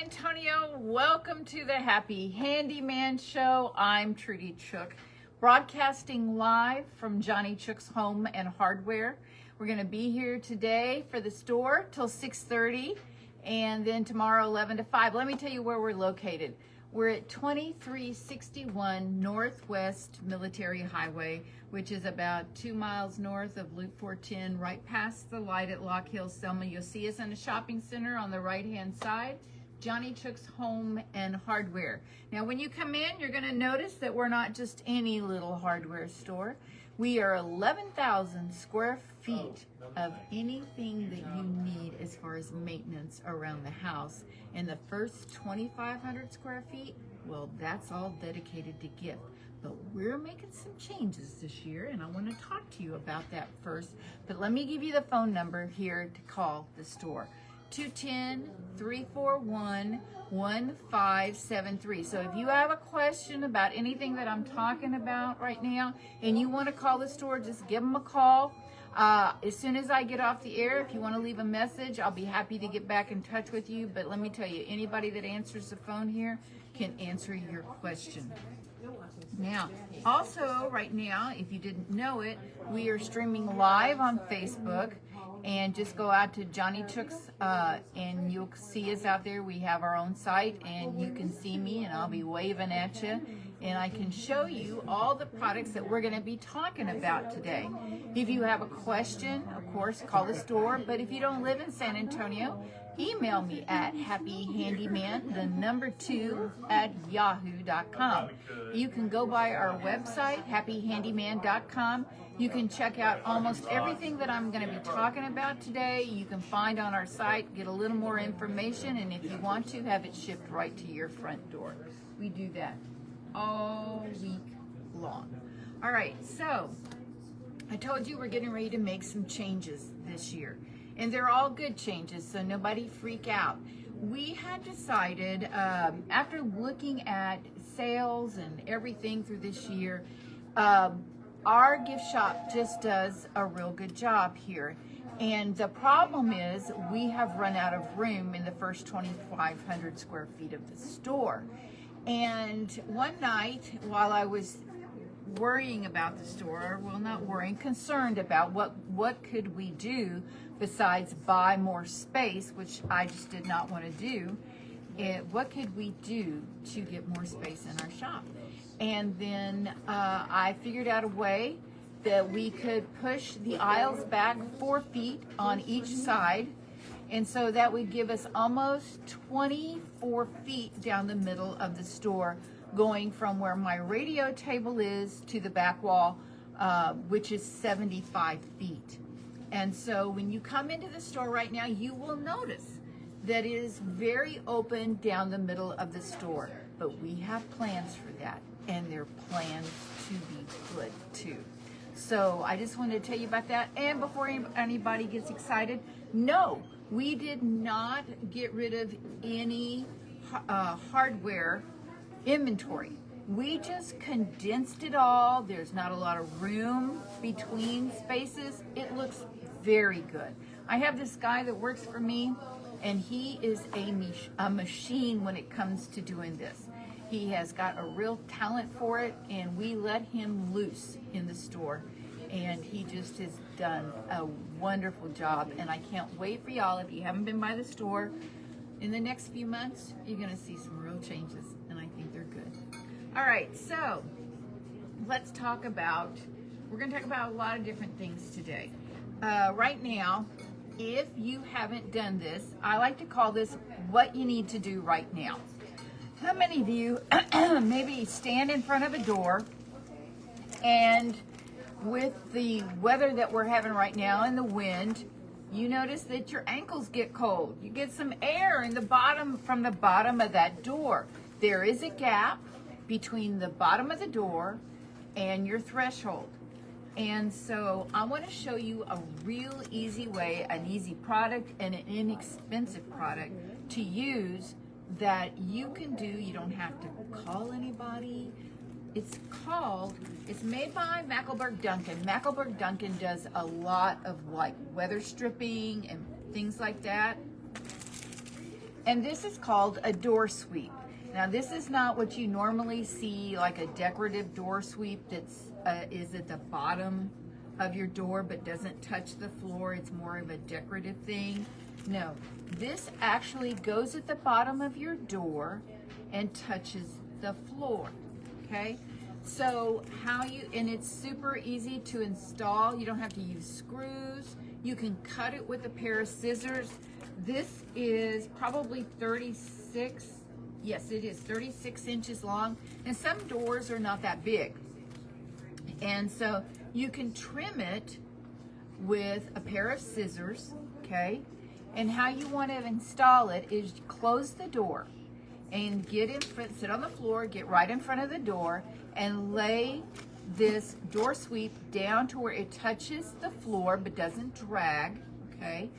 Antonio, welcome to the Happy Handyman Show. I'm Trudy Chook, broadcasting live from Johnny Chook's Home and Hardware. We're going to be here today for the store till 6:30 and then tomorrow 11 to 5. Let me tell you where we're located. We're at 2361 Northwest Military Highway, which is about 2 miles north of Loop 410, right past the light at Lock Hill, Selma. You'll see us in a shopping center on the right-hand side, Johnny Chook's Home and Hardware. Now, when you come in, you're going to notice that we're not just any little hardware store. We are 11,000 square feet of anything that you need as far as maintenance around the house. And the first 2,500 square feet, well, that's all dedicated to gift. But we're making some changes this year, and I want to talk to you about that first. But let me give you the phone number here to call the store. 210-341-1573. So if you have a question about anything that I'm talking about right now and you want to call the store, just give them a call. As soon as I get off the air, if you want to leave a message, I'll be happy to get back in touch with you. But let me tell you, anybody that answers the phone here can answer your question. Now, also right now, if you didn't know it, we are streaming live on Facebook. And just go out to Johnny Chook's and you'll see us out there. We have our own site and you can see me and I'll be waving at you. And I can show you all the products that we're going to be talking about today. If you have a question, of course, call the store. But if you don't live in San Antonio, email me at happyhandyman2@yahoo.com. You can go by our website, happyhandyman.com. You can check out almost everything that I'm going to be talking about today. You can find on our site, get a little more information, and if you want to, have it shipped right to your front door. We do that all week long. All right, so I told you we're getting ready to make some changes this year. And they're all good changes, so nobody freak out. We had decided, after looking at sales and everything through this year, our gift shop just does a real good job here. And the problem is we have run out of room in the first 2,500 square feet of the store. And one night while I was worrying about the store, well, not worrying, concerned about what could we do besides buy more space, which I just did not want to do. What could we do to get more space in our shop? And then I figured out a way that we could push the aisles back 4 feet on each side. And so that would give us almost 24 feet down the middle of the store, going from where my radio table is to the back wall, which is 75 feet. And so when you come into the store right now, you will notice that it is very open down the middle of the store. But we have plans for that, and they're plans to be good too. So I just wanted to tell you about that. And before anybody gets excited, no, we did not get rid of any hardware inventory. We just condensed it all. There's not a lot of room between spaces. It looks very good. I have this guy that works for me, and he is a machine when it comes to doing this. He has got a real talent for it, and we let him loose in the store, and he just has done a wonderful job. And I can't wait for y'all, if you haven't been by the store, in the next few months, you're going to see some real changes, and I think they're good. All right, so let's talk about, we're going to talk about a lot of different things today. Right now, if you haven't done this, I like to call this what you need to do right now. How many of you maybe stand in front of a door, and with the weather that we're having right now and the wind, you notice that your ankles get cold. You get some air in the bottom, from the bottom of that door. There is a gap between the bottom of the door and your threshold. And so I want to show you a real easy way, an easy product and an inexpensive product to use that you can do. You don't have to call anybody. It's made by Mecklenburg Duncan. Mecklenburg Duncan does a lot of like weather stripping and things like that. And this is called a door sweep. Now this is not what you normally see, like a decorative door sweep that's is at the bottom of your door but doesn't touch the floor. It's more of a decorative thing. No, this actually goes at the bottom of your door and touches the floor, okay? So and it's super easy to install. You don't have to use screws. You can cut it with a pair of scissors. This is probably 36, yes it is 36 inches long, and some doors are not that big. And so you can trim it with a pair of scissors, okay? And how you want to install it is close the door and get in front, sit on the floor, get right in front of the door, and lay this door sweep down to where it touches the floor but doesn't drag, okay?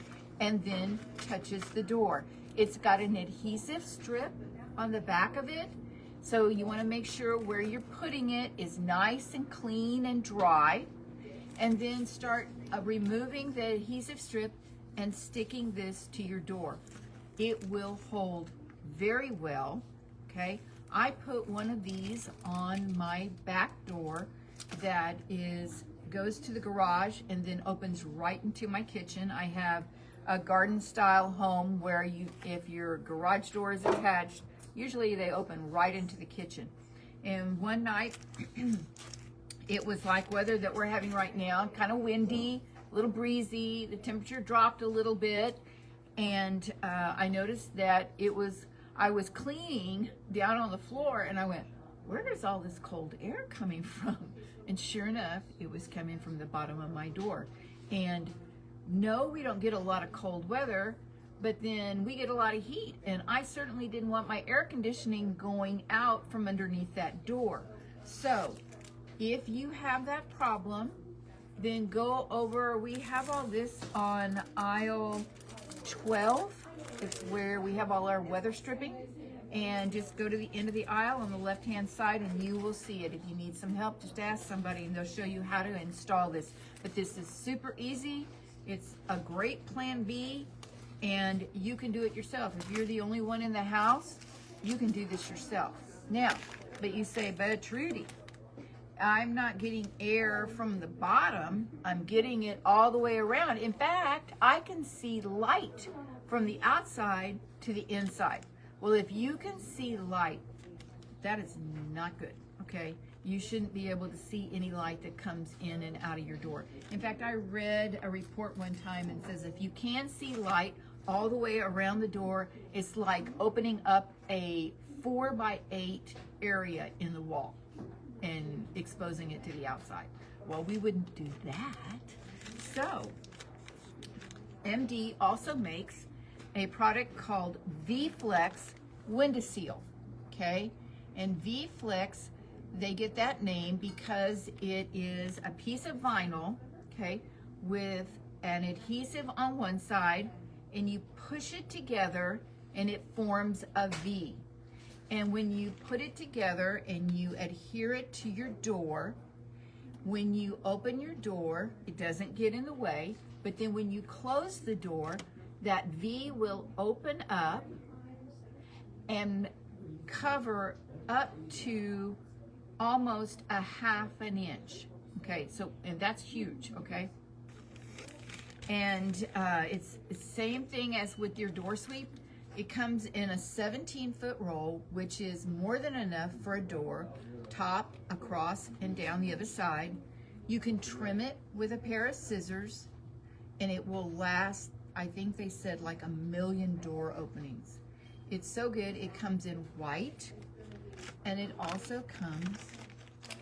And then touches the door. It's got an adhesive strip on the back of it, so you want to make sure where you're putting it is nice and clean and dry, and then start removing the adhesive strip and sticking this to your door. It will hold very well, okay? I put one of these on my back door that goes to the garage and then opens right into my kitchen. I have a garden style home where if your garage door is attached, usually they open right into the kitchen. And one night, it was like weather that we're having right now, kind of windy, a little breezy, the temperature dropped a little bit, and I noticed that I was cleaning down on the floor, and I went, where is all this cold air coming from? And sure enough, it was coming from the bottom of my door. And no, we don't get a lot of cold weather, but then we get a lot of heat, and I certainly didn't want my air conditioning going out from underneath that door. So if you have that problem, then go over, we have all this on aisle 12. It's where we have all our weather stripping, and just go to the end of the aisle on the left hand side and you will see it. If you need some help, just ask somebody and they'll show you how to install this. But this is super easy. It's a great plan B, and you can do it yourself. If you're the only one in the house, you can do this yourself. Now, but you say, but Trudy, I'm not getting air from the bottom, I'm getting it all the way around. In fact, I can see light from the outside to the inside. Well, if you can see light, that is not good, okay? You shouldn't be able to see any light that comes in and out of your door. In fact, I read a report one time and says if you can see light all the way around the door, it's like opening up a 4x8 area in the wall and exposing it to the outside. Well, we wouldn't do that. So, MD also makes a product called V-Flex Window-Seal, okay? And V-Flex, they get that name because it is a piece of vinyl, okay, with an adhesive on one side, and you push it together and it forms a V. And when you put it together and you adhere it to your door, when you open your door, it doesn't get in the way, but then when you close the door, that V will open up and cover up to almost a ½ an inch. Okay, so, and that's huge, okay? And it's the same thing as with your door sweep. It comes in a 17-foot roll, which is more than enough for a door, top, across, and down the other side. You can trim it with a pair of scissors, and it will last, I think they said, like 1 million door openings. It's so good. It comes in white, and it also comes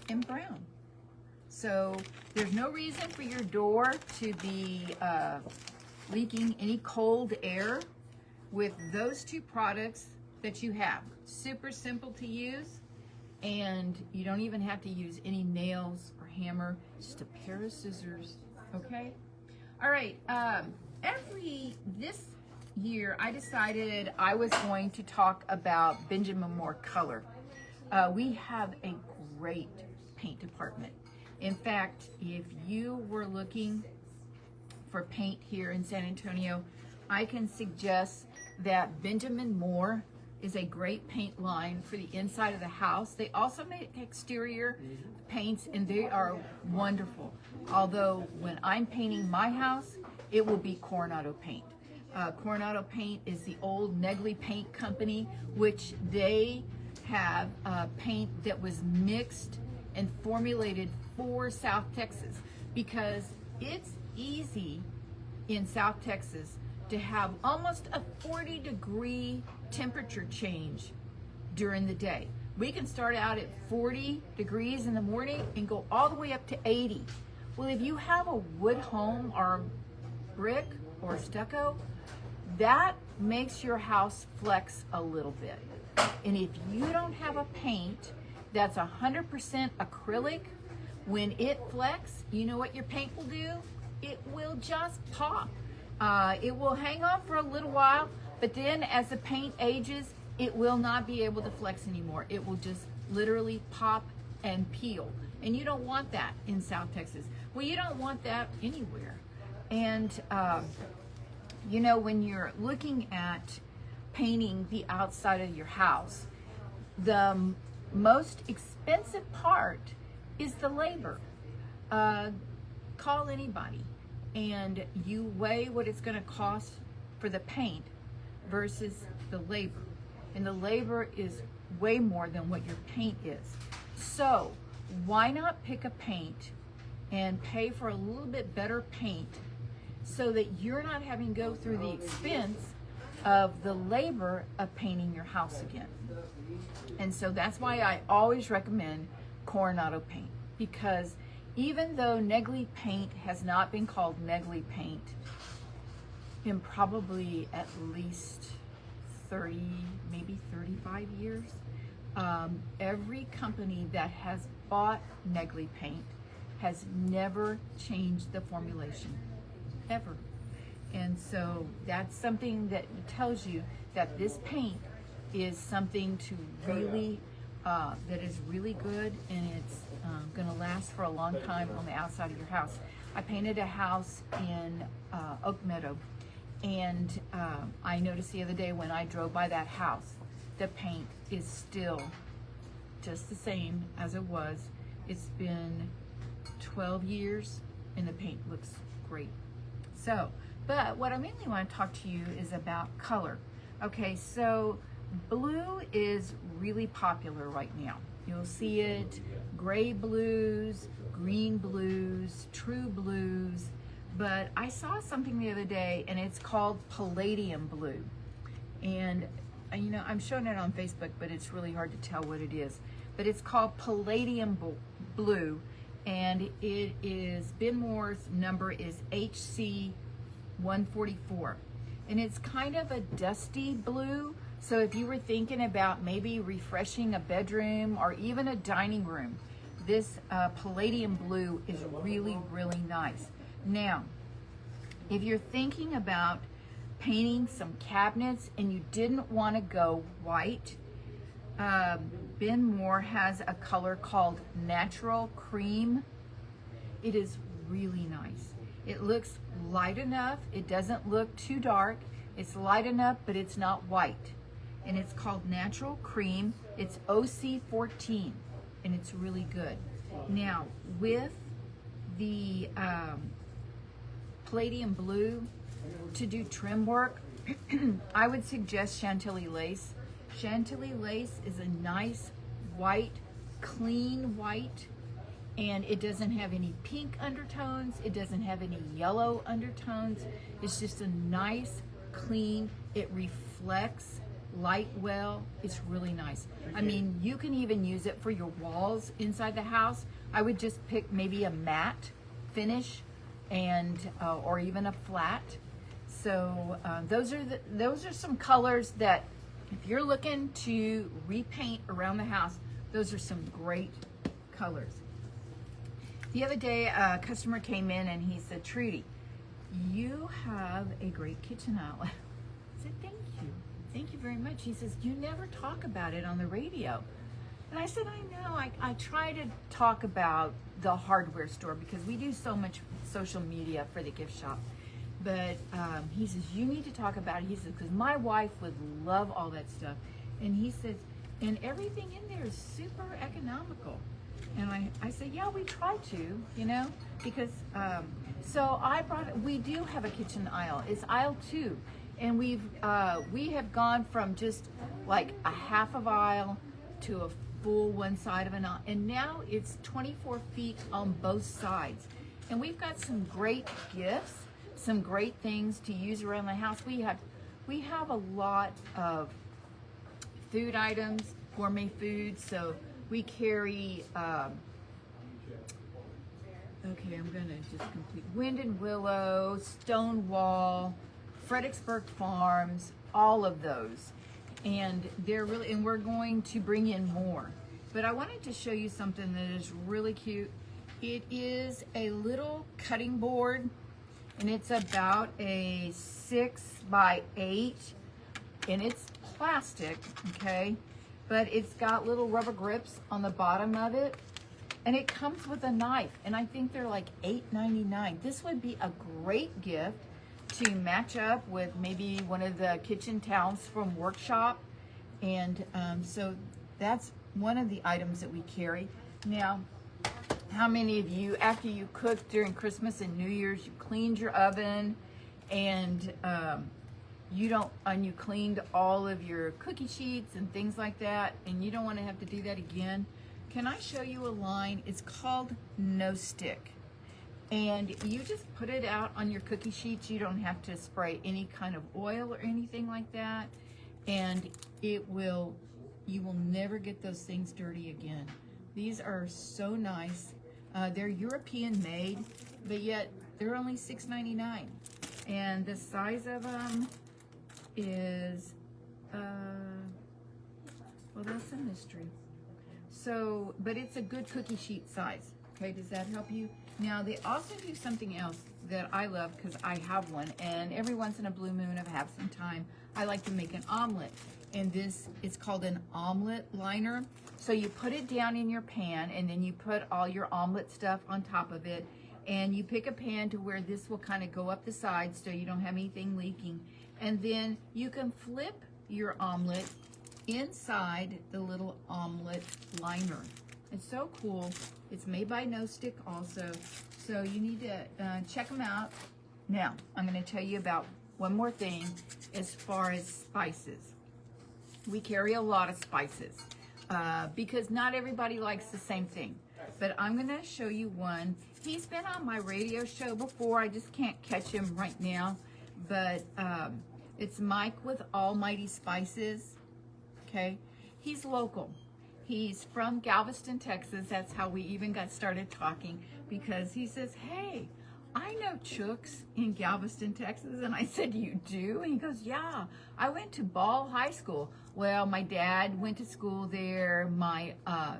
in brown. So there's no reason for your door to be leaking any cold air with those two products that you have. Super simple to use, and you don't even have to use any nails or hammer, just a pair of scissors, okay? All right, this year I decided I was going to talk about Benjamin Moore Color. We have a great paint department. In fact, if you were looking for paint here in San Antonio, I can suggest that Benjamin Moore is a great paint line for the inside of the house. They also make exterior paints, and they are wonderful. Although when I'm painting my house, it will be Coronado paint. Coronado paint is the old Negley paint company, which they have paint that was mixed and formulated for South Texas, because it's easy in South Texas to have almost a 40-degree temperature change during the day. We can start out at 40 degrees in the morning and go all the way up to 80. Well, if you have a wood home or brick or stucco, that makes your house flex a little bit. And if you don't have a paint that's 100% acrylic, when it flex, you know what your paint will do? It will just pop. It will hang on for a little while, but then as the paint ages, it will not be able to flex anymore. It will just literally pop and peel. And you don't want that in South Texas. Well, you don't want that anywhere. And you know, when you're looking at painting the outside of your house, the most expensive part is the labor. Call anybody and you weigh what it's going to cost for the paint versus the labor. And the labor is way more than what your paint is. So why not pick a paint and pay for a little bit better paint so that you're not having to go through the expense of the labor of painting your house again. And so that's why I always recommend Coronado paint, because even though Negley paint has not been called Negley paint in probably at least 30, maybe 35 years, every company that has bought Negley paint has never changed the formulation, ever. And so that's something that tells you that this paint is something to really, that is really good, and it's gonna last for a long time on the outside of your house. I painted a house in Oak Meadow, and I noticed the other day when I drove by that house, the paint is still just the same as it was. It's been 12 years and the paint looks great. So, but what I mainly want to talk to you is about color. Okay, so blue is really popular right now. You'll see it, gray blues, green blues, true blues, but I saw something the other day and it's called palladium blue. And you know, I'm showing it on Facebook, but it's really hard to tell what it is. But it's called palladium blue, and it is, Ben Moore's number is HC 144. And it's kind of a dusty blue. So if you were thinking about maybe refreshing a bedroom or even a dining room, this palladium blue is really, really nice. Now, if you're thinking about painting some cabinets and you didn't want to go white, Ben Moore has a color called Natural Cream. It is really nice. It looks light enough. It doesn't look too dark. It's light enough, but it's not white. And it's called Natural Cream. It's OC14, and it's really good. Now, with the palladium blue, to do trim work, I would suggest Chantilly lace. Chantilly lace is a nice white, clean white, and it doesn't have any pink undertones. It doesn't have any yellow undertones. It's just a nice, clean, it reflects light well. It's really nice. I mean, you can even use it for your walls inside the house. I would just pick maybe a matte finish and or even a flat. So those are some colors that if you're looking to repaint around the house, those are some great colors. The other day, a customer came in and he said, "Trudy, you have a great kitchen outlet." I said, "Thank you. Thank you very much." He says, "You never talk about it on the radio." And I said, "I know. I try to talk about the hardware store because we do so much social media for the gift shop. But he says, you need to talk about it. He says, because my wife would love all that stuff. And he says, and everything in there is super economical. And I said, yeah, we try to, you know, because, so we do have a kitchen aisle. It's aisle 2. And we have gone from just like a half of aisle to a full one side of an aisle. And now it's 24 feet on both sides. And we've got some great gifts, some great things to use around the house. We have a lot of food items, gourmet food. So we carry, okay, I'm gonna just complete Wind and Willow, Stonewall, Fredericksburg Farms, all of those. And they're really, and we're going to bring in more. But I wanted to show you something that is really cute. It is a little cutting board, and it's about a 6 by 8, and it's plastic, okay? But it's got little rubber grips on the bottom of it, and it comes with a knife, and I think they're like $8.99. This would be a great gift to match up with maybe one of the kitchen towels from Workshop. And so that's one of the items that we carry. Now, how many of you, after you cooked during Christmas and New Year's, you cleaned your oven and you cleaned all of your cookie sheets and things like that, and you don't want to have to do that again? Can I show you a line? It's called No Stick. And you just put it out on your cookie sheets. You don't have to spray any kind of oil or anything like that. And you will never get those things dirty again. These are so nice. They're European made, but yet they're only $6.99. And the size of them is, well, that's a mystery. So, but it's a good cookie sheet size. Okay, does that help you? Now, they also do something else that I love because I have one, and every once in a blue moon, if I have some time, I like to make an omelet. And this is called an omelet liner. So you put it down in your pan, and then you put all your omelet stuff on top of it, and you pick a pan to where this will kind of go up the sides so you don't have anything leaking. And then you can flip your omelet inside the little omelet liner. It's so cool. It's made by No Stick also. So you need to check them out. Now, I'm going to tell you about one more thing as far as spices. We carry a lot of spices because not everybody likes the same thing. But I'm going to show you one. He's been on my radio show before. I just can't catch him right now. But it's Mike with Almighty Spices. Okay? He's local. He's from Galveston, Texas. That's how we even got started talking, because he says, hey, I know Chooks in Galveston, Texas. And I said, you do? And he goes, yeah, I went to Ball High School. Well, my dad went to school there.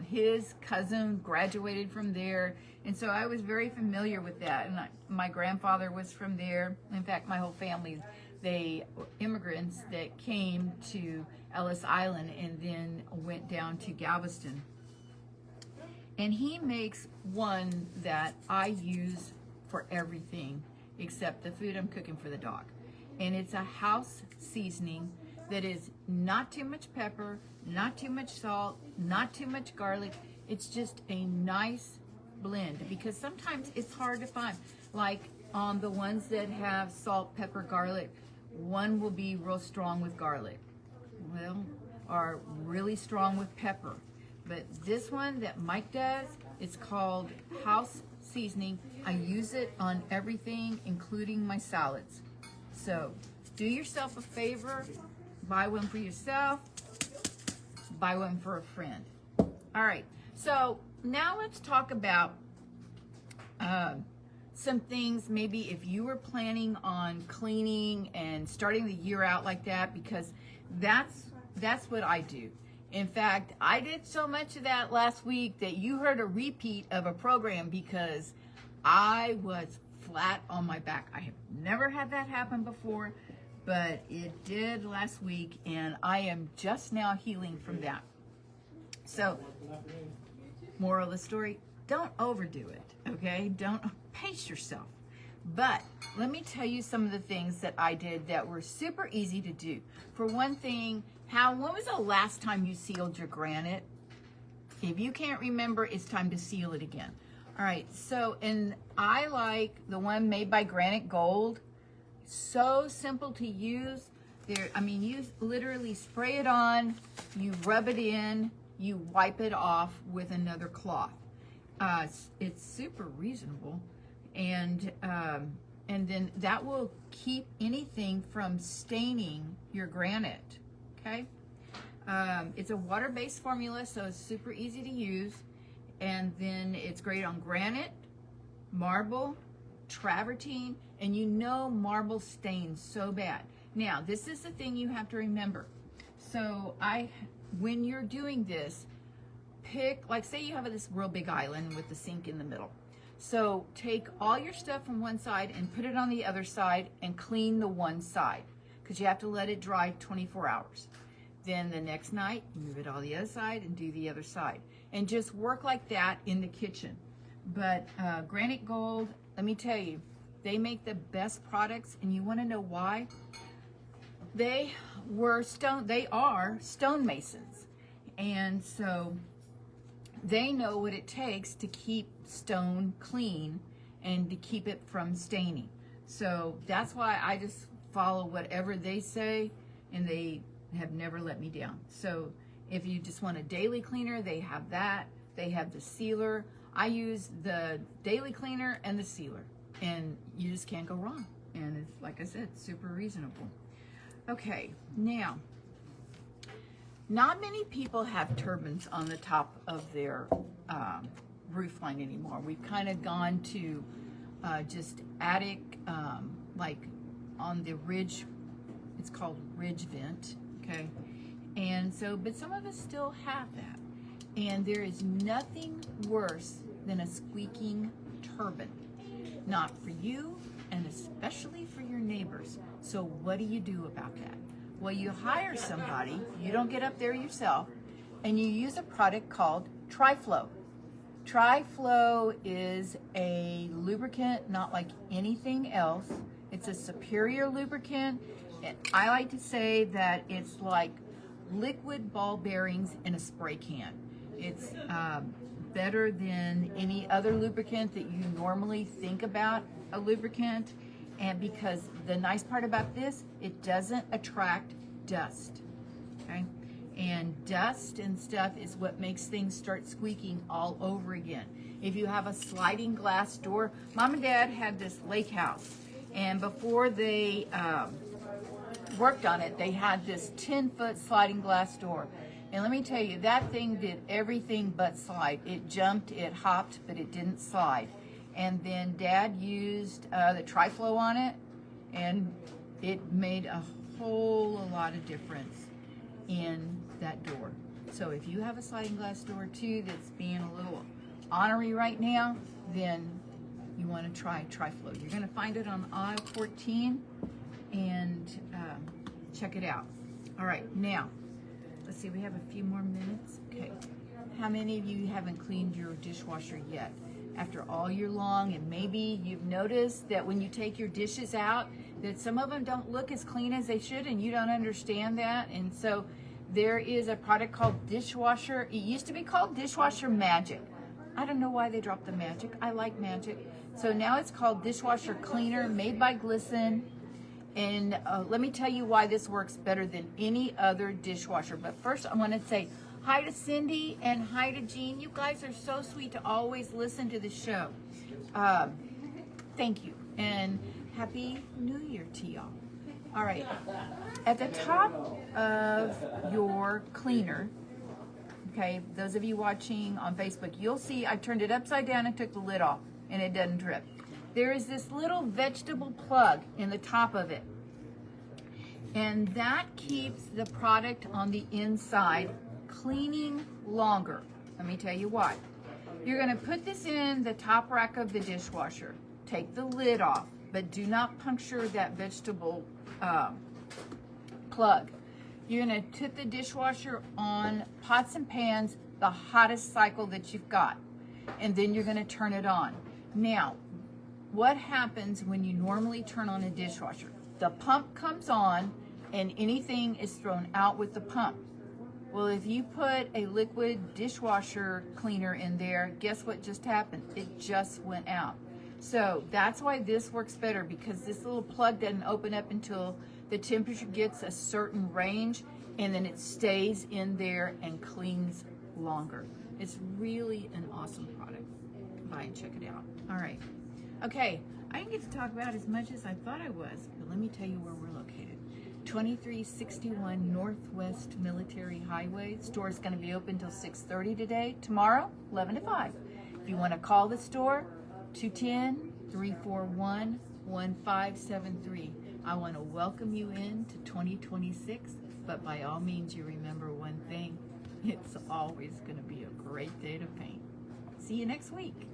His cousin graduated from there. And so I was very familiar with that. And my grandfather was from there. In fact, my whole family, they immigrants that came to Ellis Island and then went down to Galveston. And he makes one that I use for everything except the food I'm cooking for the dog. And it's a house seasoning that is not too much pepper, not too much salt, not too much garlic. It's just a nice blend, because sometimes it's hard to find. Like on the ones that have salt, pepper, garlic, one will be real strong with garlic, are really strong with pepper. But this one that Mike does, it's called house seasoning. I use it on everything, including my salads. So do yourself a favor, buy one for yourself, buy one for a friend. All right, so now let's talk about some things, maybe if you were planning on cleaning and starting the year out like that, because that's what I do. In fact, I did so much of that last week that you heard a repeat of a program because I was flat on my back. I have never had that happen before, but it did last week, and I am just now healing from that. So, moral of the story, don't overdo it, okay? Don't pace yourself. But let me tell you some of the things that I did that were super easy to do. For one thing, when was the last time you sealed your granite? If you can't remember, it's time to seal it again. All right, so, and I like the one made by Granite Gold. So simple to use. You literally spray it on, you rub it in, you wipe it off with another cloth. It's super reasonable, and then that will keep anything from staining your granite, okay? It's a water-based formula, so it's super easy to use, and then it's great on granite, marble, travertine, and you know marble stains so bad. Now, this is the thing you have to remember. So when you're doing this, pick, like say you have this real big island with the sink in the middle. So take all your stuff from one side and put it on the other side and clean the one side, because you have to let it dry 24 hours. Then the next night, move it on the other side and do the other side. And just work like that in the kitchen. But Granite Gold, let me tell you, they make the best products, and you want to know why? They are stonemasons, and so they know what it takes to keep stone clean and to keep it from staining. So that's why I just follow whatever they say, and they have never let me down. So if you just want a daily cleaner, they have that. They have the sealer. I use the daily cleaner and the sealer, and you just can't go wrong. And it's, like I said, super reasonable. Okay, now, not many people have turbines on the top of their roof line anymore. We've kind of gone to just attic, like on the ridge, it's called ridge vent, okay? And so, but some of us still have that. And there is nothing worse than a squeaking turbine. Not for you, and especially for your neighbors. So what do you do about that? Well, you hire somebody, you don't get up there yourself, and you use a product called Tri-Flow. Tri-Flow is a lubricant not like anything else. It's a superior lubricant. And I like to say that it's like liquid ball bearings in a spray can. It's better than any other lubricant that you normally think about a lubricant. And because the nice part about this, it doesn't attract dust, okay? And dust and stuff is what makes things start squeaking all over again. If you have a sliding glass door, Mom and Dad had this lake house, and before they worked on it, they had this 10-foot sliding glass door. And let me tell you, that thing did everything but slide. It jumped, it hopped, but it didn't slide. And then Dad used the Tri-Flow on it, and it made a whole lot of difference in that door. So if you have a sliding glass door too that's being a little ornery right now, then you want to try Tri-Flow. You're going to find it on aisle 14, and check it out. All right, now, let's see, we have a few more minutes. Okay, how many of you haven't cleaned your dishwasher yet? After all year long, and maybe you've noticed that when you take your dishes out, that some of them don't look as clean as they should, and you don't understand that. And so there is a product called Dishwasher. It used to be called Dishwasher Magic. I don't know why they dropped the magic. I like magic. So now it's called Dishwasher Cleaner, made by Glisten. And let me tell you why this works better than any other dishwasher. But first, I want to say hi to Cindy and hi to Jean. You guys are so sweet to always listen to the show. Thank you, and Happy New Year to y'all. All right, at the top of your cleaner, okay, those of you watching on Facebook, you'll see I turned it upside down and took the lid off, and it doesn't drip. There is this little vegetable plug in the top of it, and that keeps the product on the inside cleaning longer. Let me tell you why. You're going to put this in the top rack of the dishwasher. Take the lid off, but do not puncture that vegetable plug. You're going to put the dishwasher on pots and pans, the hottest cycle that you've got, and then you're going to turn it on. Now, what happens when you normally turn on a dishwasher? The pump comes on and anything is thrown out with the pump. Well, if you put a liquid dishwasher cleaner in there, guess what just happened? It just went out. So that's why this works better, because this little plug doesn't open up until the temperature gets a certain range, and then it stays in there and cleans longer. It's really an awesome product. Buy and check it out. All right. Okay, I didn't get to talk about as much as I thought I was, but let me tell you where we're located. 2361 Northwest Military Highway. The store is going to be open until 6:30 today. Tomorrow, 11 to 5. If you want to call the store, 210-341-1573. I want to welcome you into 2026, but by all means, you remember one thing. It's always going to be a great day to paint. See you next week.